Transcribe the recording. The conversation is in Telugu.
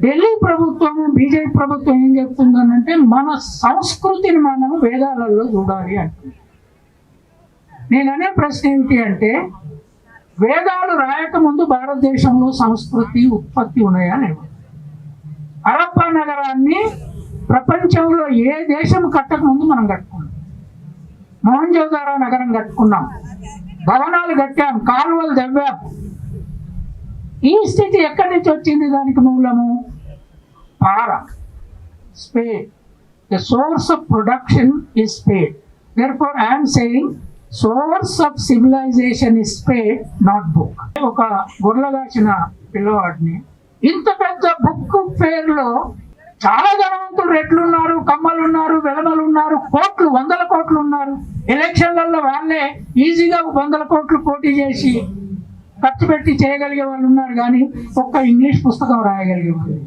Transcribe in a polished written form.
ఢిల్లీ ప్రభుత్వం బీజేపీ ప్రభుత్వం ఏం చెప్తుందనంటే మన సంస్కృతిని మనం వేదాలలో చూడాలి అంటుంది. నేను అనే ప్రశ్న ఏమిటి అంటే, వేదాలు రాయక ముందు భారతదేశంలో సంస్కృతి ఉత్పత్తి ఉన్నాయా లేవు? హరప్పా నగరాన్ని ప్రపంచంలో ఏ దేశం కట్టక ముందు మనం కట్టుకున్నాం. మొహంజోదారో నగరం కట్టుకున్నాం, భవనాలు కట్టాం, కాలువలు దవ్వాం. ఈ స్థితి ఎక్కడి నుంచి వచ్చింది? దానికి మూలము పార, spade. The source of production is spade. Therefore I am saying source of civilisation is spade, not book. ఒక గొర్రెగాచిన పిల్లవాడిని ఇంత పెద్ద బుక్ ఫేర్ లో చాలా ధనవంతులు, రెట్లు ఉన్నారు, కమ్మలు ఉన్నారు, వెలమలు ఉన్నారు, కోట్లు, 100 కోట్లు ఉన్నారు. ఎలక్షన్లలో వాళ్ళే ఈజీగా 100 కోట్లు పోటీ చేసి ఖర్చు పెట్టి చేయగలిగే వాళ్ళు ఉన్నారు, కానీ ఒక్క ఇంగ్లీష్ పుస్తకం రాయగలిగే వాళ్ళు.